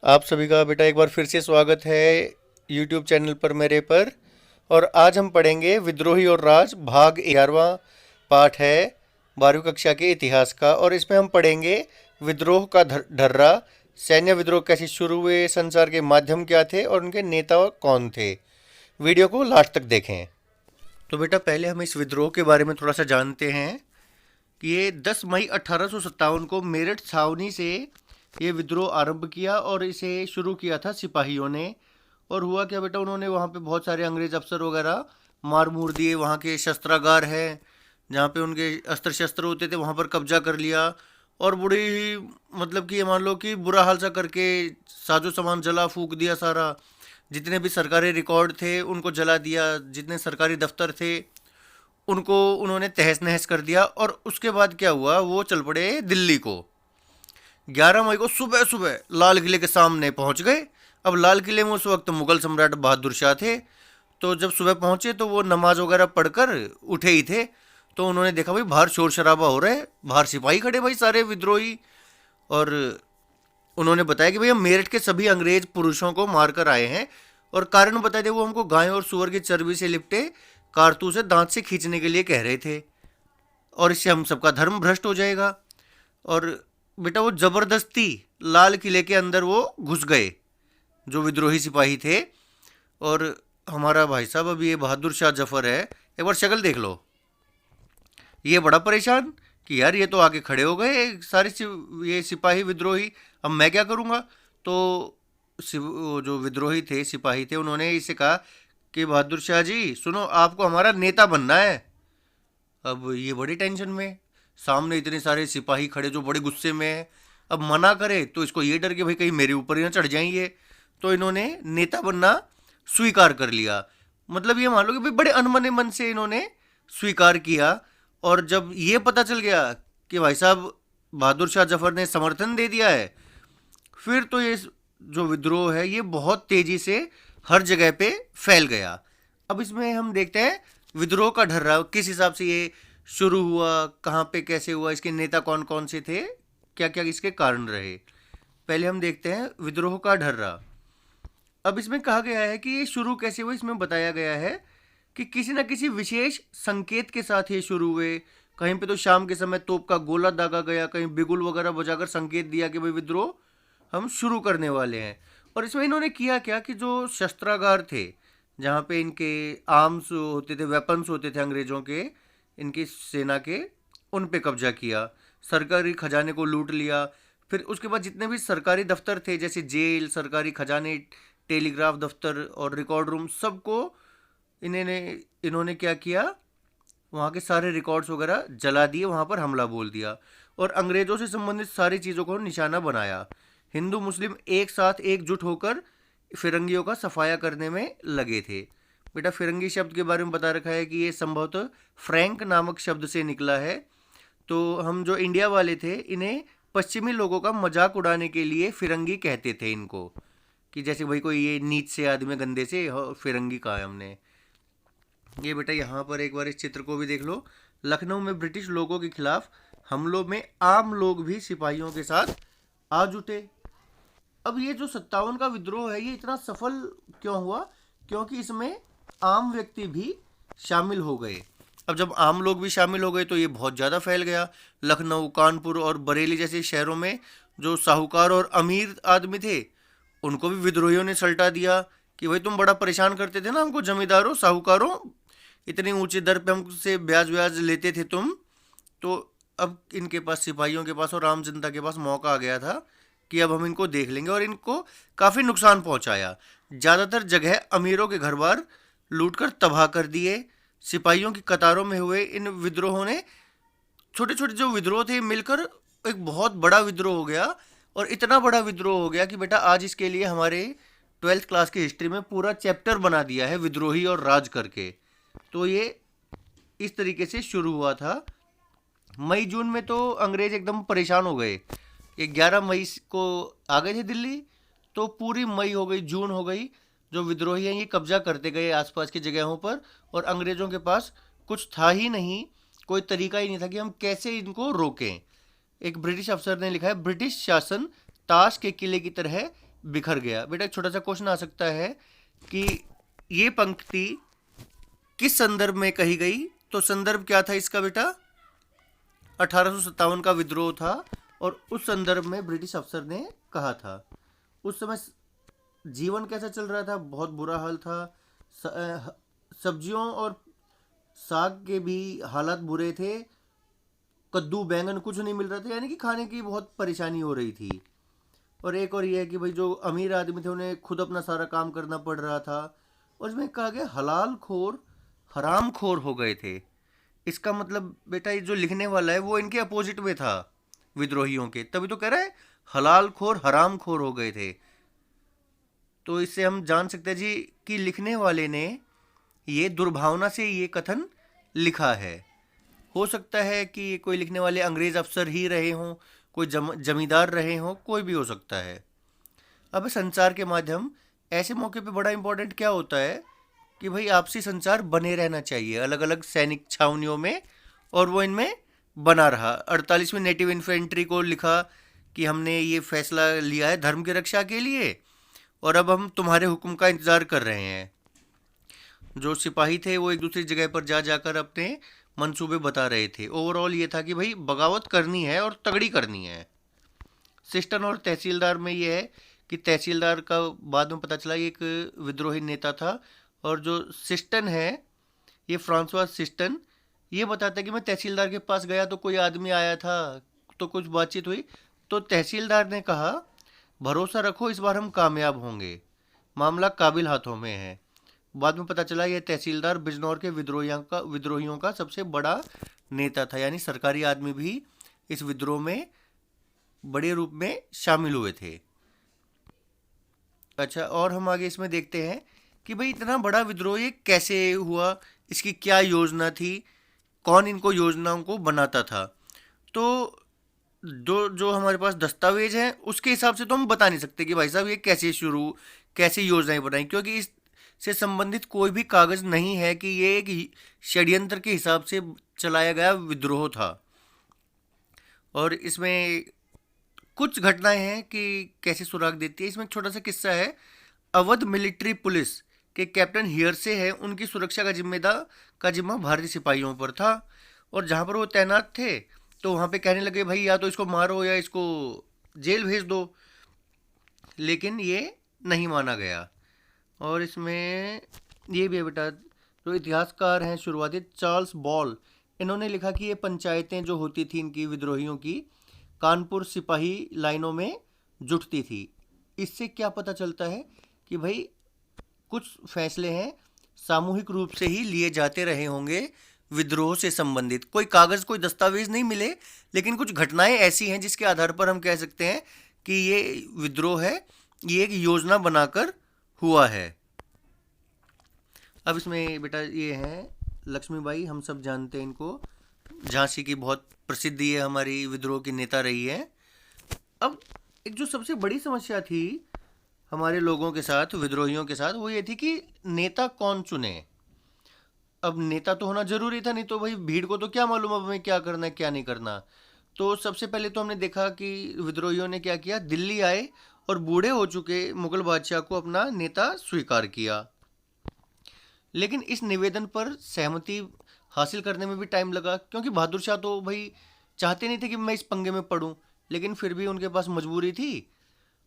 आप सभी का बेटा एक बार फिर से स्वागत है यूट्यूब चैनल पर मेरे पर। और आज हम पढ़ेंगे विद्रोही और राज भाग 11वां पाठ है 12वीं कक्षा के इतिहास का। और इसमें हम पढ़ेंगे विद्रोह का ढर्रा, सैन्य विद्रोह कैसे शुरू हुए, संचार के माध्यम क्या थे और उनके नेता कौन थे। वीडियो को लास्ट तक देखें। तो बेटा पहले हम इस विद्रोह के बारे में थोड़ा सा जानते हैं कि ये 10 मई 1857 को मेरठ छावनी से ये विद्रोह आरंभ किया और इसे शुरू किया था सिपाहियों ने। और हुआ क्या बेटा, उन्होंने वहाँ पे बहुत सारे अंग्रेज अफसर वगैरह मार मूर दिए। वहाँ के शस्त्रागार है जहाँ पे उनके अस्त्र शस्त्र होते थे, वहाँ पर कब्जा कर लिया। और बड़ी ही मतलब कि ये मान लो कि बुरा हाल सा करके साजो सामान जला फूक दिया सारा। जितने भी सरकारी रिकॉर्ड थे उनको जला दिया, जितने सरकारी दफ्तर थे उनको उन्होंने तहस नहस कर दिया। और उसके बाद क्या हुआ, वो चल पड़े दिल्ली को। 11 मई को सुबह सुबह लाल किले के सामने पहुंच गए। अब लाल किले में उस वक्त मुगल सम्राट बहादुर शाह थे। तो जब सुबह पहुंचे तो वो नमाज वगैरह पढ़कर उठे ही थे। तो उन्होंने देखा भाई बाहर शोर शराबा हो रहा है, बाहर सिपाही खड़े भाई सारे विद्रोही। और उन्होंने बताया कि भाई हम मेरठ के सभी अंग्रेज पुरुषों को मारकर आए हैं। और कारण बताए थे, वो हमको गाय और सुअर की चर्बी से लिपटे कारतूस से दांत से खींचने के लिए कह रहे थे और इससे हम सबका धर्म भ्रष्ट हो जाएगा। और बेटा वो जबरदस्ती लाल किले के अंदर वो घुस गए जो विद्रोही सिपाही थे। और हमारा भाई साहब अभी ये बहादुर शाह जफर है, एक बार शक्ल देख लो। ये बड़ा परेशान कि यार ये तो आगे खड़े हो गए सारे ये सिपाही विद्रोही, अब मैं क्या करूँगा। तो वो जो विद्रोही थे सिपाही थे उन्होंने इसे कहा कि बहादुर शाह जी सुनो, आपको हमारा नेता बनना है। अब ये बड़ी टेंशन में, सामने इतने सारे सिपाही खड़े जो बड़े गुस्से में है। अब मना करे तो इसको ये डर के भाई कहीं मेरे ऊपर ही ना चढ़ जाएंगे। तो इन्होंने नेता बनना स्वीकार कर लिया। मतलब ये मान लो कि भाई बड़े अनमने मन से इन्होंने स्वीकार किया। और जब ये पता चल गया कि भाई साहब बहादुर शाह जफर ने समर्थन दे दिया है, फिर तो ये जो विद्रोह है ये बहुत तेजी से हर जगह पे फैल गया। अब इसमें हम देखते हैं विद्रोह का ढर्रा किस हिसाब से ये शुरू हुआ, कहाँ पे कैसे हुआ, इसके नेता कौन कौन से थे, क्या क्या इसके कारण रहे। पहले हम देखते हैं विद्रोह का ढर्रा। अब इसमें कहा गया है कि ये शुरू कैसे हुआ, इसमें बताया गया है कि किसी न किसी विशेष संकेत के साथ ये शुरू हुए। कहीं पे तो शाम के समय तोप का गोला दागा गया, कहीं बिगुल वगैरह बजाकर संकेत दिया कि भाई विद्रोह हम शुरू करने वाले हैं। और इसमें इन्होंने किया क्या कि जो शस्त्रागार थे जहाँ पे इनके आर्म्स होते थे, वेपन्स होते थे अंग्रेजों के, इनकी सेना के, उन पे कब्जा किया। सरकारी खजाने को लूट लिया। फिर उसके बाद जितने भी सरकारी दफ्तर थे जैसे जेल, सरकारी खजाने, टेलीग्राफ दफ्तर और रिकॉर्ड रूम, सबको इन्होंने इन्होंने क्या किया, वहाँ के सारे रिकॉर्ड्स वगैरह जला दिए, वहाँ पर हमला बोल दिया। और अंग्रेज़ों से संबंधित सारी चीज़ों को निशाना बनाया। हिंदू मुस्लिम एक साथ एकजुट होकर फिरंगियों का सफाया करने में लगे थे। बेटा फिरंगी शब्द के बारे में बता रखा है कि ये संभवतः फ्रैंक नामक शब्द से निकला है। तो हम जो इंडिया वाले थे इन्हें पश्चिमी लोगों का मजाक उड़ाने के लिए फिरंगी कहते थे इनको, कि जैसे भाई कोई ये नीच से आदमी गंदे से फिरंगी कहा है हमने। ये बेटा यहाँ पर एक बार इस चित्र को भी देख लो। लखनऊ में ब्रिटिश लोगों के खिलाफ हमलों में आम लोग भी सिपाहियों के साथ आ जुटे। अब ये जो 57 का विद्रोह है ये इतना सफल क्यों हुआ, क्योंकि इसमें आम व्यक्ति भी शामिल हो गए। अब जब आम लोग भी शामिल हो गए तो ये बहुत ज़्यादा फैल गया। लखनऊ, कानपुर और बरेली जैसे शहरों में जो साहूकार और अमीर आदमी थे उनको भी विद्रोहियों ने सल्टा दिया कि भाई तुम बड़ा परेशान करते थे ना हमको, जमींदारों साहूकारों, इतने ऊंचे दर पे हमसे ब्याज ब्याज लेते थे तुम। तो अब इनके पास, सिपाहियों के पास और आम जनता के पास मौका आ गया था कि अब हम इनको देख लेंगे। और इनको काफ़ी नुकसान पहुंचाया। ज़्यादातर जगह अमीरों के घर बार लूट कर तबाह कर दिए। सिपाहियों की कतारों में हुए इन विद्रोहों ने, छोटे छोटे जो विद्रोह थे मिलकर एक बहुत बड़ा विद्रोह हो गया। और इतना बड़ा विद्रोह हो गया कि बेटा आज इसके लिए हमारे 12th क्लास की हिस्ट्री में पूरा चैप्टर बना दिया है विद्रोही और राज करके। तो ये इस तरीके से शुरू हुआ था। मई जून में तो अंग्रेज एकदम परेशान हो गए। ये 11 मई को आ गए थे दिल्ली, तो पूरी मई हो गई, जून हो गई, जो विद्रोही हैं ये कब्जा करते गए आसपास की जगहों पर। और अंग्रेज़ों के पास कुछ था ही नहीं, कोई तरीका ही नहीं था कि हम कैसे इनको रोकें। एक ब्रिटिश अफसर ने लिखा है, ब्रिटिश शासन ताश के किले की तरह बिखर गया। बेटा एक छोटा सा क्वेश्चन आ सकता है कि ये पंक्ति किस संदर्भ में कही गई? तो संदर्भ क्या था इसका बेटा? 1857 का विद्रोह था और उस संदर्भ में ब्रिटिश अफसर ने कहा था। उस समय जीवन कैसा चल रहा था? बहुत बुरा हाल था। सब्जियों और साग के भी हालात बुरे थे। कद्दू बैंगन कुछ नहीं मिल रहा था, यानी कि खाने की बहुत परेशानी हो रही थी। और एक और ये है कि भाई जो अमीर आदमी थे उन्हें खुद अपना सारा काम करना पड़ रहा था। और इसमें कहा गया हलाल खोर हराम खोर हो गए थे। इसका मतलब बेटा ये जो लिखने वाला है वो इनके अपोजिट में था, विद्रोहियों के, तभी तो कह रहा है हलाल खोर हराम खोर हो गए थे। तो इससे हम जान सकते हैं जी कि लिखने वाले ने ये दुर्भावना से ये कथन लिखा है। हो सकता है कि कोई लिखने वाले अंग्रेज अफसर ही रहे हों, कोई जमींदार रहे हों, कोई भी हो सकता है। अब संचार के माध्यम ऐसे मौके पे बड़ा इंपॉर्टेंट क्या होता है कि भाई आपसी संचार बने रहना चाहिए अलग अलग सैनिक छावनियों में, और वो इनमें बना रहा। 48वें नेटिव इन्फेंट्री को लिखा कि हमने ये फैसला लिया है धर्म की रक्षा के लिए और अब हम तुम्हारे हुक्म का इंतज़ार कर रहे हैं। जो सिपाही थे वो एक दूसरी जगह पर जा जाकर अपने मंसूबे बता रहे थे। ओवरऑल ये था कि भाई बगावत करनी है और तगड़ी करनी है। सिस्टन और तहसीलदार में ये है कि तहसीलदार का बाद में पता चला ये एक विद्रोही नेता था, और जो सिस्टन है ये फ्रांसवाज सिस्टन, ये बताता है कि मैं तहसीलदार के पास गया तो कोई आदमी आया था, तो कुछ बातचीत हुई, तो तहसीलदार ने कहा भरोसा रखो इस बार हम कामयाब होंगे, मामला काबिल हाथों में है। बाद में पता चला यह तहसीलदार बिजनौर के विद्रोहियों का सबसे बड़ा नेता था, यानी सरकारी आदमी भी इस विद्रोह में बड़े रूप में शामिल हुए थे। अच्छा, और हम आगे इसमें देखते हैं कि भाई इतना बड़ा विद्रोह ये कैसे हुआ, इसकी क्या योजना थी, कौन इनको योजनाओं को बनाता था। तो जो हमारे पास दस्तावेज हैं उसके हिसाब से तो हम बता नहीं सकते कि भाई साहब ये कैसे योजनाएं बनाई, क्योंकि इससे संबंधित कोई भी कागज नहीं है कि ये एक षड्यंत्र के हिसाब से चलाया गया विद्रोह था। और इसमें कुछ घटनाएं हैं कि कैसे सुराग देती है। इसमें एक छोटा सा किस्सा है। अवध मिलिट्री पुलिस के कैप्टन हियरसे है, उनकी सुरक्षा का जिम्मा भारतीय सिपाहियों पर था, और जहाँ पर वो तैनात थे तो वहाँ पे कहने लगे भाई या तो इसको मारो या इसको जेल भेज दो, लेकिन ये नहीं माना गया। और इसमें ये भी है बेटा, जो इतिहासकार हैं शुरुआती चार्ल्स बॉल, इन्होंने लिखा कि ये पंचायतें जो होती थी इनकी विद्रोहियों की कानपुर सिपाही लाइनों में जुटती थी। इससे क्या पता चलता है कि भाई कुछ फैसले हैं सामूहिक रूप से ही लिए जाते रहे होंगे विद्रोह से संबंधित। कोई कागज कोई दस्तावेज नहीं मिले, लेकिन कुछ घटनाएं ऐसी हैं जिसके आधार पर हम कह सकते हैं कि ये विद्रोह है, ये एक योजना बनाकर हुआ है। अब इसमें बेटा ये हैं लक्ष्मीबाई, हम सब जानते हैं इनको, झांसी की बहुत प्रसिद्ध ये हमारी विद्रोह की नेता रही है। अब एक जो सबसे बड़ी समस्या थी हमारे लोगों के साथ, विद्रोहियों के साथ, वो ये थी कि नेता कौन चुने। अब नेता तो होना जरूरी था, नहीं तो भाई भीड़ को तो क्या मालूम अब हमें क्या करना है क्या नहीं करना। तो सबसे पहले तो हमने देखा कि विद्रोहियों ने क्या किया, दिल्ली आए और बूढ़े हो चुके मुगल बादशाह को अपना नेता स्वीकार किया। लेकिन इस निवेदन पर सहमति हासिल करने में भी टाइम लगा, क्योंकि बहादुर शाह तो भाई चाहते नहीं थे कि मैं इस पंगे में पड़ूं, लेकिन फिर भी उनके पास मजबूरी थी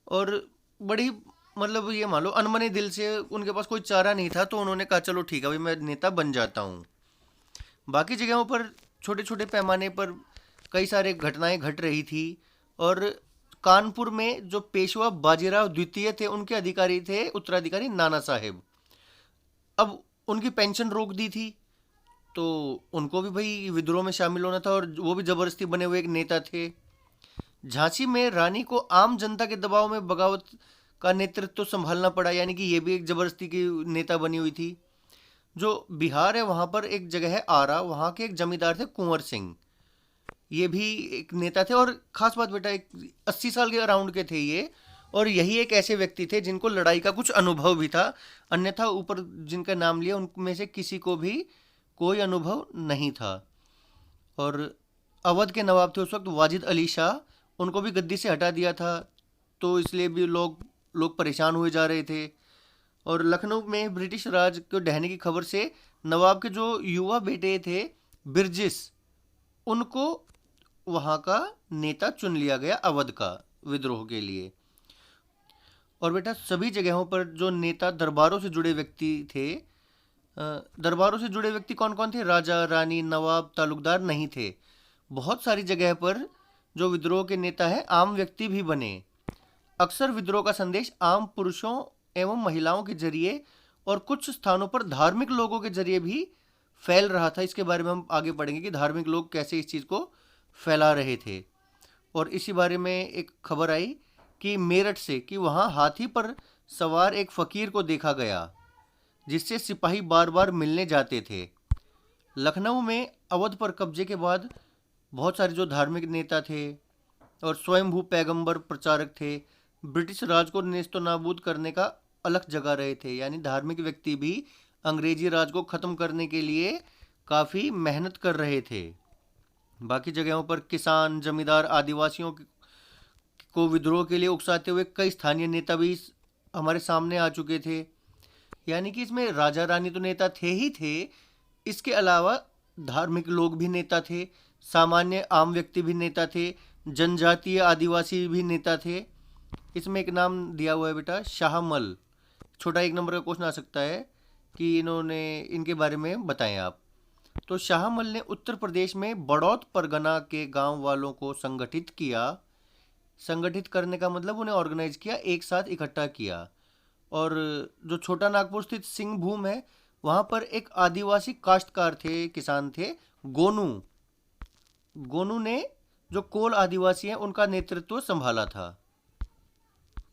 और बड़ी मतलब ये मान लो अनमने दिल से उनके पास कोई चारा नहीं था, तो उन्होंने कहा चलो ठीक है भाई मैं नेता बन जाता हूँ। बाकी जगहों पर छोटे छोटे पैमाने पर कई सारे घटनाएं घट रही थी, और कानपुर में जो पेशवा बाजीराव द्वितीय थे उनके अधिकारी थे उत्तराधिकारी नाना साहेब। अब उनकी पेंशन रोक दी थी, तो उनको भी भाई विद्रोह में शामिल होना था, और वो भी जबरदस्ती बने हुए एक नेता थे। झांसी में रानी को आम जनता के दबाव में बगावत का नेतृत्व तो संभालना पड़ा, यानी कि ये भी एक जबरदस्ती की नेता बनी हुई थी। जो बिहार है वहाँ पर एक जगह है आरा, वहाँ के एक जमींदार थे कुंवर सिंह, ये भी एक नेता थे। और खास बात बेटा, एक 80 साल के अराउंड के थे ये, और यही एक ऐसे व्यक्ति थे जिनको लड़ाई का कुछ अनुभव भी था, अन्यथा ऊपर जिनका नाम लिया उनमें से किसी को भी कोई अनुभव नहीं था। और अवध के नवाब थे उस वक्त वाजिद अली शाह, उनको भी गद्दी से हटा दिया था, तो इसलिए भी लोग लोग परेशान हुए जा रहे थे। और लखनऊ में ब्रिटिश राज को ढहने की खबर से नवाब के जो युवा बेटे थे बिरजिस, उनको वहाँ का नेता चुन लिया गया अवध का विद्रोह के लिए। और बेटा सभी जगहों पर जो नेता दरबारों से जुड़े व्यक्ति थे, दरबारों से जुड़े व्यक्ति कौन कौन थे? राजा, रानी, नवाब, तालुकदार नहीं थे। बहुत सारी जगह पर जो विद्रोह के नेता हैं आम व्यक्ति भी बने। अक्सर विद्रोह का संदेश आम पुरुषों एवं महिलाओं के जरिए और कुछ स्थानों पर धार्मिक लोगों के जरिए भी फैल रहा था। इसके बारे में हम आगे पढ़ेंगे कि धार्मिक लोग कैसे इस चीज़ को फैला रहे थे। और इसी बारे में एक खबर आई कि मेरठ से कि वहाँ हाथी पर सवार एक फकीर को देखा गया जिससे सिपाही बार बार मिलने जाते थे। लखनऊ में अवध पर कब्जे के बाद बहुत सारे जो धार्मिक नेता थे और स्वयंभू पैगंबर प्रचारक थे, ब्रिटिश राज को नेस्तो नाबूद करने का अलख जगा रहे थे। यानी धार्मिक व्यक्ति भी अंग्रेजी राज को ख़त्म करने के लिए काफ़ी मेहनत कर रहे थे। बाकी जगहों पर किसान, जमींदार, आदिवासियों को विद्रोह के लिए उकसाते हुए कई स्थानीय नेता भी हमारे सामने आ चुके थे। यानी कि इसमें राजा रानी तो नेता थे ही थे, इसके अलावा धार्मिक लोग भी नेता थे, सामान्य आम व्यक्ति भी नेता थे, जनजातीय आदिवासी भी नेता थे। इसमें एक नाम दिया हुआ है बेटा, शाहमल। छोटा 1 नंबर का क्वेश्चन आ सकता है कि इनके बारे में बताएं आप। तो शाहमल ने उत्तर प्रदेश में बड़ौत परगना के गांव वालों को संगठित किया। संगठित करने का मतलब उन्हें ऑर्गेनाइज किया, एक साथ इकट्ठा किया। और जो छोटा नागपुर स्थित सिंहभूम है, वहाँ पर एक आदिवासी काश्तकार थे, किसान थे, गोनू। गोनू ने जो कोल आदिवासी हैं उनका नेतृत्व संभाला था।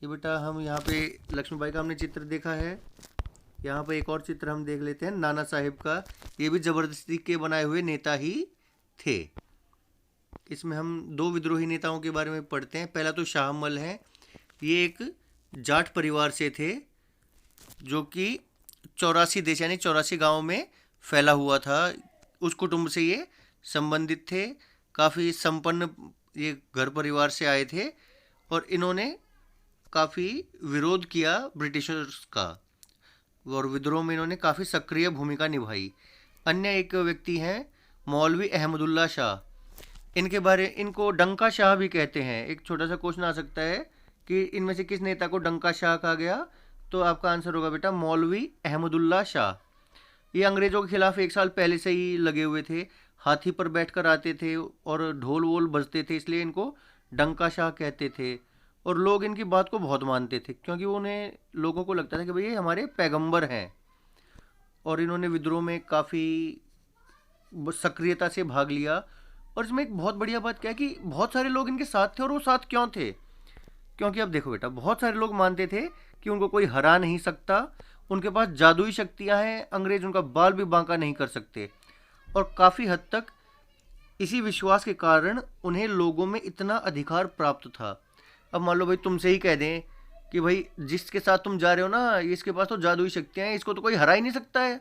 ये बेटा हम यहाँ पे लक्ष्मीबाई का हमने चित्र देखा है। यहाँ पे एक और चित्र हम देख लेते हैं नाना साहेब का। ये भी जबरदस्ती के बनाए हुए नेता ही थे। इसमें हम 2 विद्रोही नेताओं के बारे में पढ़ते हैं। पहला तो शाहमल है। ये एक जाट परिवार से थे जो कि 84 देश यानी 84 गाँव में फैला हुआ था। उस कुटुंब से ये संबंधित थे। काफ़ी संपन्न ये घर परिवार से आए थे और इन्होंने काफ़ी विरोध किया ब्रिटिशर्स का और विद्रोह में इन्होंने काफ़ी सक्रिय भूमिका निभाई। अन्य एक व्यक्ति हैं मौलवी अहमदुल्ला शाह। इनको डंका शाह भी कहते हैं। एक छोटा सा क्वेश्चन आ सकता है कि इनमें से किस नेता को डंका शाह कहा गया? तो आपका आंसर होगा बेटा मौलवी अहमदुल्ला शाह। ये अंग्रेज़ों के खिलाफ 1 साल पहले से ही लगे हुए थे। हाथी पर बैठकर आते थे और ढोल वोल बजते थे, इसलिए इनको डंका शाह कहते थे। और लोग इनकी बात को बहुत मानते थे क्योंकि उन्हें लोगों को लगता था कि भाई ये हमारे पैगंबर हैं। और इन्होंने विद्रोह में काफ़ी सक्रियता से भाग लिया। और इसमें एक बहुत बढ़िया बात क्या है कि बहुत सारे लोग इनके साथ थे। और वो साथ क्यों थे? क्योंकि अब देखो बेटा, बहुत सारे लोग मानते थे कि उनको कोई हरा नहीं सकता, उनके पास जादुई शक्तियाँ हैं, अंग्रेज उनका बाल भी बांका नहीं कर सकते। और काफ़ी हद तक इसी विश्वास के कारण उन्हें लोगों में इतना अधिकार प्राप्त था। अब मान लो भाई तुमसे ही कह दें कि भाई जिसके साथ तुम जा रहे हो ना, इसके पास तो जादुई शक्तियाँ हैं, इसको तो कोई हरा ही नहीं सकता है,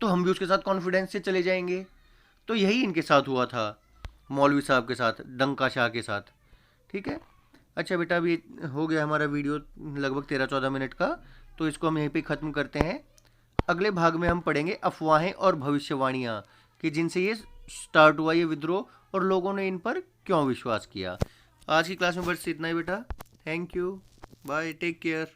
तो हम भी उसके साथ कॉन्फिडेंस से चले जाएंगे। तो यही इनके साथ हुआ था, मौलवी साहब के साथ, डंका शाह के साथ। ठीक है। अच्छा बेटा, अभी हो गया हमारा वीडियो लगभग 13-14 मिनट का, तो इसको हम यहीं पे ख़त्म करते हैं। अगले भाग में हम पढ़ेंगे अफवाहें और भविष्यवाणियाँ कि जिनसे ये स्टार्ट हुआ ये विद्रोह और लोगों ने इन पर क्यों विश्वास किया। आज की क्लास में बस इतना ही बेटा। Thank you, bye, take care.